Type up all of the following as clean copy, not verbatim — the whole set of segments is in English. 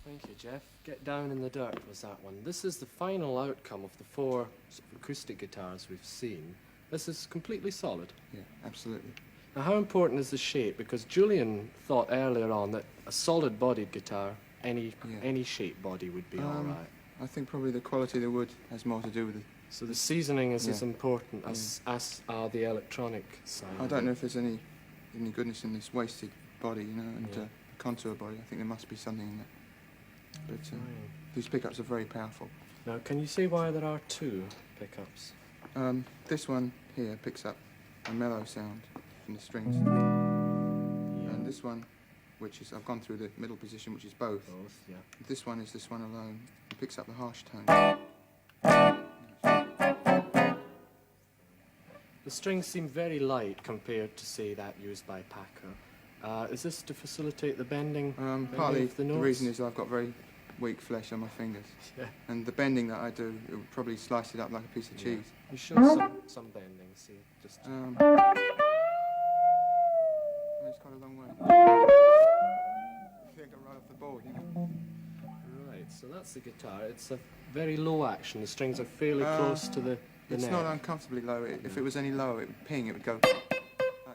Thank you, Jeff. Get Down in the Dirt was that one. This is the final outcome of the four sort of acoustic guitars we've seen. This is completely solid. Yeah, absolutely. Now, how important is the shape? Because Julian thought earlier on that a solid-bodied guitar, any shape body would be all right. I think probably the quality of the wood has more to do with it. So the seasoning is as important as are the electronic side. I don't know if there's any goodness in this wasted body, you know, and contour body. I think there must be something in that. But these pickups are very powerful. Now, can you say why there are two pickups? This one here picks up a mellow sound from the strings. And this one, which is, I've gone through the middle position, which is both. Both, yeah. This one is this one alone. It picks up the harsh tone. The strings seem very light compared to, say, that used by Packer. Is this to facilitate the bending? Partly of the the notes? reason is I've got very weak flesh on my fingers. Yeah. And the bending that I do, it would probably slice it up like a piece of cheese. You show some bending, see, just... It's quite a long way. I think I right off the board, you know. Right, so that's the guitar. It's a very low action. The strings are fairly close to the It's neck. not uncomfortably low. If it was any lower, it would ping, it would go like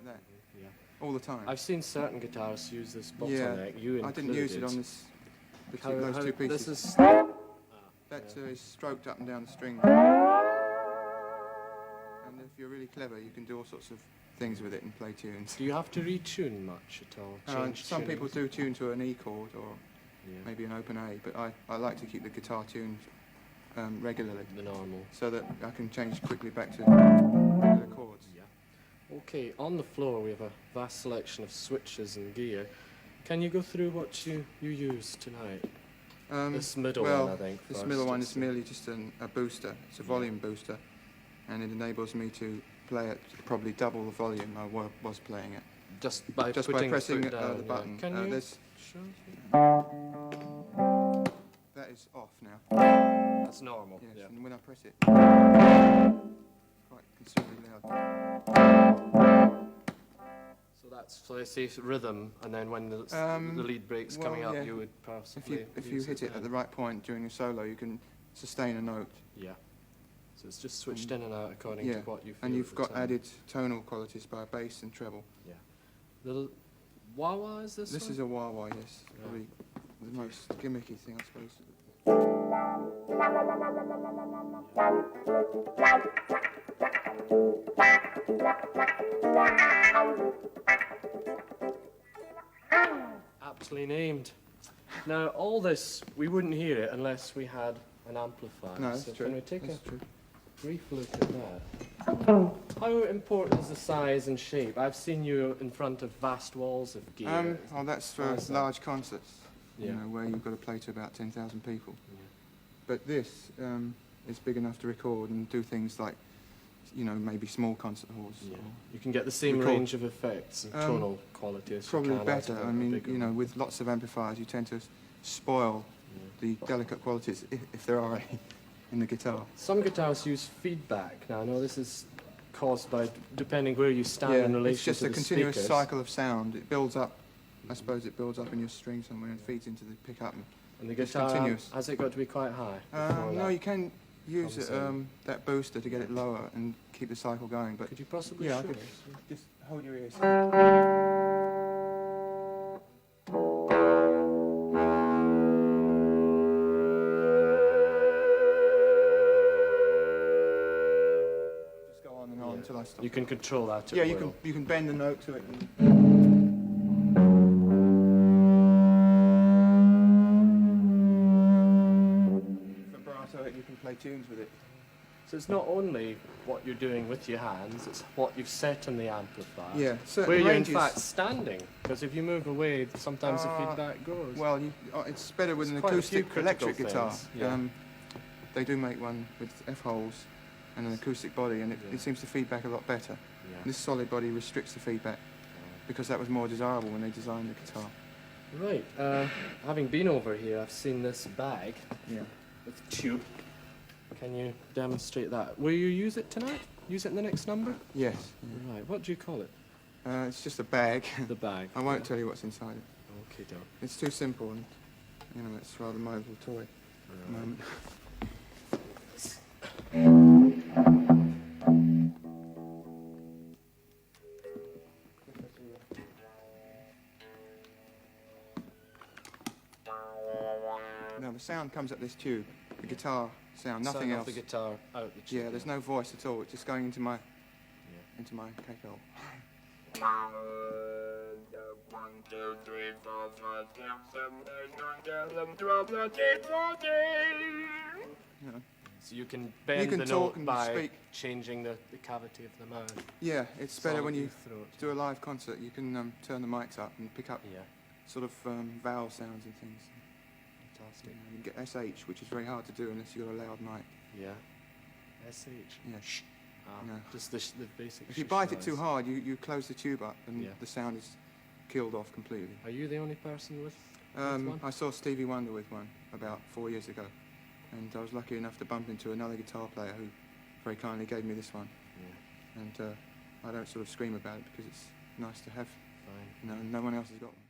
that. Yeah. All the time. I've seen certain guitarists use this bottleneck. You included. I didn't use it on this. Those two pieces. This is... That is stroked up and down the string. And if you're really clever, you can do all sorts of things with it and play tunes. Do you have to retune much at all? Change Some people tunings? do tune to an E chord or maybe an open A, but I like to keep the guitar tuned regularly. The normal. So that I can change quickly back to regular chords. Yeah. Okay, on the floor we have a vast selection of switches and gear. Can you go through what you use tonight? This middle one, I think. This middle one is merely just a booster. It's a volume booster, and it enables me to play at probably double the volume I was playing at. Just by pressing the, down, the button. Can you show that is off now. That's normal. Yes, Yeah. and when I press it, it's quite considerably loud. So they say rhythm, and then when the lead break's coming up, you would possibly If you hit it at the right point during a solo, you can sustain a note. Yeah. So it's just switched in and out according to what you feel. And you've at the got time. added tonal qualities by bass and treble. Yeah. The wah-wah is this? This one? is a wah-wah, yes. Probably the most gimmicky thing, I suppose. Aptly named. Now, all this, we wouldn't hear it unless we had an amplifier. No, that's so true. Can we take That's a true. brief look at that? How important is the size and shape? I've seen you in front of vast walls of gear. That's for large concerts, Yeah. you know, where you've got to play to about 10,000 people. Yeah. But this is big enough to record and do things like, you know, maybe small concert halls. Yeah. You can get the same range of effects and tonal quality as probably you can better. out of I a mean, bigger you know, one. with lots of amplifiers, you tend to spoil the delicate qualities, if there are any, in the guitar. Some guitars use feedback. Now, I know this is caused by, depending where you stand in relation it's just to a the continuous speakers. cycle of sound. It builds up, I suppose it builds up in your string somewhere and feeds into the pickup. And the it's guitar, continuous. has it got to be quite high? before No, that you can use comes in? that booster to get it lower and keep the cycle going. But Could you possibly yeah, I show could us? just hold your ears. Just go on and on until I stop. You can control that at Yeah, will. you can bend the note to it. Vibrato it, you can play tunes with it. So it's not only what you're doing with your hands, it's what you've set on the amplifier. Yeah, certain where you're ranges, in fact standing, because if you move away, sometimes the feedback goes. Well, it's better with There's an quite a few acoustic critical electric guitar. things, yeah. They do make one with F-holes and an acoustic body, and it seems to feed back a lot better. Yeah. This solid body restricts the feedback, because that was more desirable when they designed the guitar. Right, having been over here, I've seen this bag Yeah. with tube. Can you demonstrate that? Will you use it tonight? use it in the next number? Yes. Right, what do you call it? It's just a bag. The bag. I won't tell you what's inside it. Okay, Doc. It's too simple, and you know, it's rather my little toy at the moment. Now the sound comes up this tube, the guitar sound, nothing else. The guitar out the tube. Yeah, there's no voice at all. It's just going into my cake-hole. 1, 2, 3, 4, 5, 6, 7, 8, 9, 10, 11, 12, 13, 14. You know. So you can bend can the talk note and by speak. changing the cavity of the mouth. Yeah, it's better when you throat. do a live concert. You can turn the mics up and pick up Yeah, sort of vowel sounds and things. fantastic. You can get SH, which is very hard to do unless you've got a loud mic. Yeah. SH. Yeah, shh. No. Just the basic. If you shush bite it noise. too hard, you close the tube up and Yeah. the sound is killed off completely. Are you the only person with one? I saw Stevie Wonder with one about 4 years ago, and I was lucky enough to bump into another guitar player who very kindly gave me this one. Yeah, And I don't sort of scream about it because it's nice to have. fine. You know, and no one else has got one.